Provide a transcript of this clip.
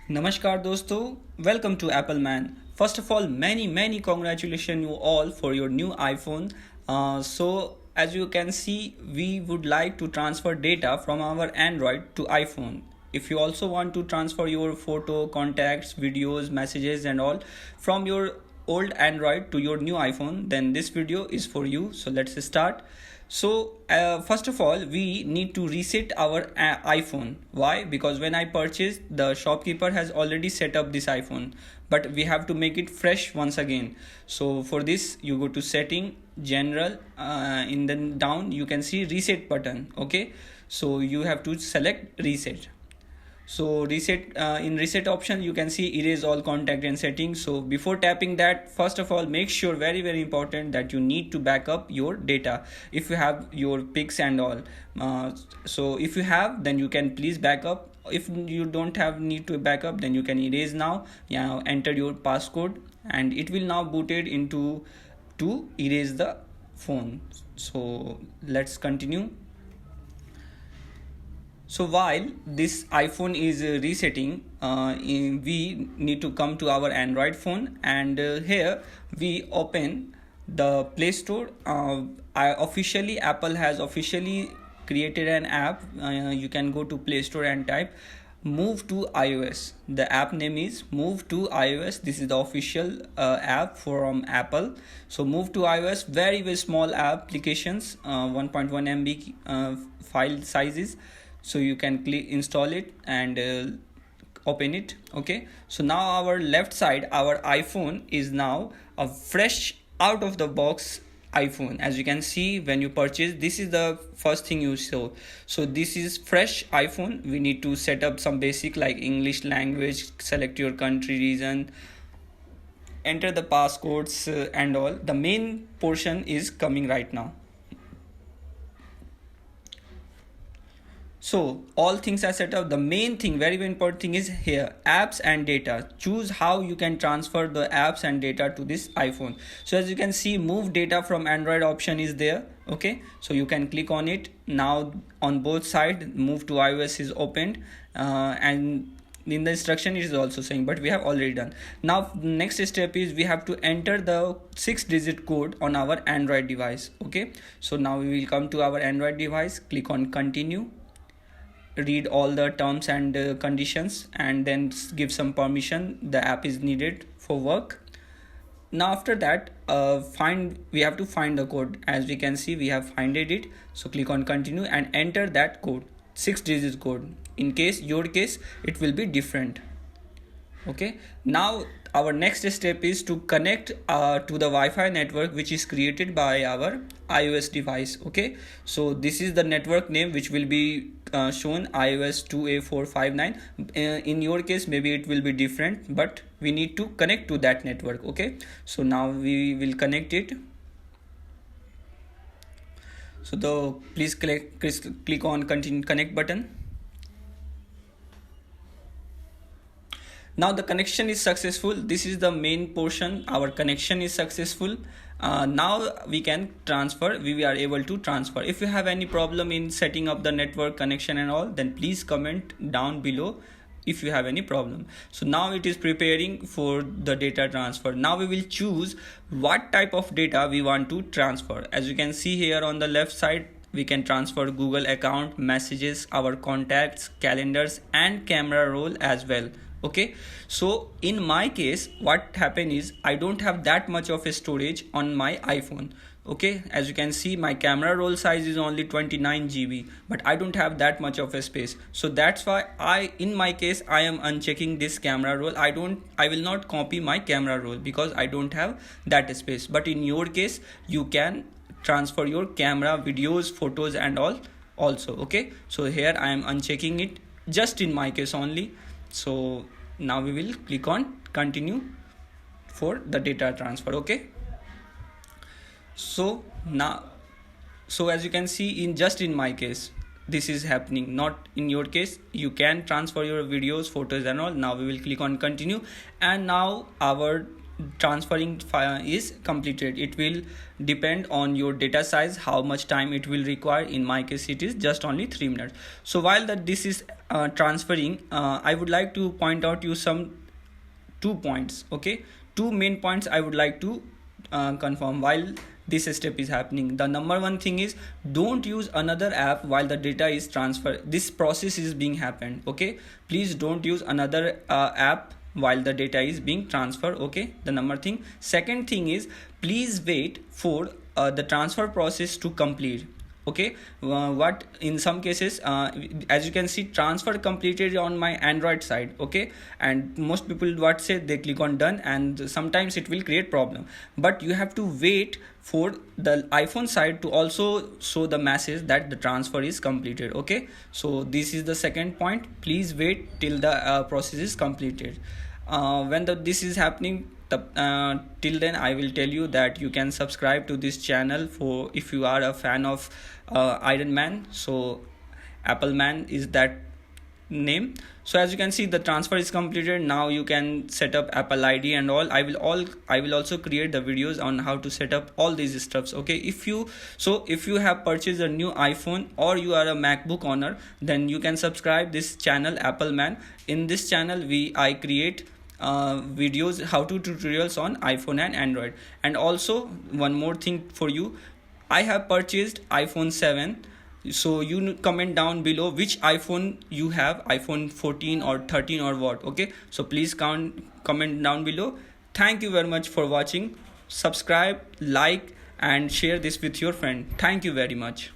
Namaskar dosto, welcome to Apple Man. First of all, many congratulations you all for your new iPhone. So as you can see, we would like to transfer data from our Android to iPhone. If you also want to transfer your photo, contacts, videos, messages and all from your old Android to your new iPhone, then this video is for you. So let's start. So first of all, we need to reset our iPhone. Why? Because when I purchased, the shopkeeper has already set up this iPhone, but we have to make it fresh once again. So for this, you go to setting, general, in the down you can see reset button. Okay, so you have to select reset. So reset, in reset option you can see erase all contact and settings. So before tapping that, first of all, make sure, very important, that you need to back up your data if you have your pics and all. So if you have, then you can please back up. If you don't have need to back up, then you can erase now. Yeah, enter your passcode and it will now booted into to erase the phone. So let's continue. So while this iPhone is resetting, we need to come to our Android phone, and here we open the Play Store. Apple has officially created an app. You can go to Play Store and type move to iOS. The app name is move to iOS. This is the official app from Apple. So move to iOS, very small applications, 1.1 MB file sizes. So you can click install it and open it. Okay, so now our left side, our iPhone is now a fresh out of the box iPhone. As you can see, when you purchase, this is the first thing you saw. So this is fresh iPhone. We need to set up some basic like English language, select your country, region, enter the passcodes and all. The main portion is coming right now. So all things are set up. The main thing, very important thing is here, apps and data. Choose how you can transfer the apps and data to this iPhone. So as you can see, move data from Android option is there. Okay, so you can click on it. Now on both sides, move to iOS is opened, and in the instruction it is also saying, but we have already done. Now next step is we have to enter the 6-digit code on our Android device. Okay, so now we will come to our Android device, click on continue, read all the terms and conditions, and then give some permission. The app is needed for work. Now after that, we have to find the code. As we can see, we have finded it. So click on continue and enter that code, 6-digit code. In case your case, it will be different. Okay, now our next step is to connect to the Wi-Fi network which is created by our iOS device. Okay, so this is the network name which will be shown, iOS 2A459. In your case maybe it will be different, but we need to connect to that network. Okay, so now we will connect it. So please click on continue connect button. Now the connection is successful. This is the main portion. Our connection is successful. Now we can transfer. We are able to transfer. If you have any problem in setting up the network connection and all, then please comment down below if you have any problem. So now it is preparing for the data transfer. Now we will choose what type of data we want to transfer. As you can see here on the left side, we can transfer Google account, messages, our contacts, calendars and camera roll as well. Okay, so in my case what happened is I don't have that much of a storage on my iPhone. Okay, as you can see, my camera roll size is only 29 GB, but I don't have that much of a space. So that's why in my case I am unchecking this camera roll. I will not copy my camera roll because I don't have that space. But in your case, you can transfer your camera, videos, photos and all also. Okay, so here I am unchecking it just in my case only. So now we will click on continue for the data transfer. Okay, so now, so as you can see, in my case this is happening, not in your case. You can transfer your videos, photos and all. Now we will click on continue, and now our transferring file is completed. It will depend on your data size, how much time it will require. In my case it is just only 3 minutes. So while that this is transferring, I would like to point out you some 2 points. Okay, two main points I would like to confirm while this step is happening. The number one thing is, don't use another app while the data is transferred. This process is being happened. Okay, please don't use another app while the data is being transferred. Okay, the number thing. Second thing is, please wait for the transfer process to complete. Okay, what in some cases, as you can see, transfer completed on my Android side. Okay, and most people what say, they click on done, and sometimes it will create problem. But you have to wait for the iPhone side to also show the message that the transfer is completed. Okay, so this is the second point. Please wait till the process is completed. When this is happening, till then I will tell you that you can subscribe to this channel for if you are a fan of Iron Man. So Apple Man is that name. So as you can see, the transfer is completed. Now you can set up Apple ID and all. I will also create the videos on how to set up all these stuffs. Okay, if you have purchased a new iPhone or you are a MacBook owner, then you can subscribe this channel, Apple Man. In this channel I create videos, how to tutorials on iPhone and Android. And also one more thing for you, I have purchased iPhone 7. So you comment down below which iPhone you have, iPhone 14 or 13 or what. Okay, so please comment down below. Thank you very much for watching. Subscribe, like and share this with your friend. Thank you very much.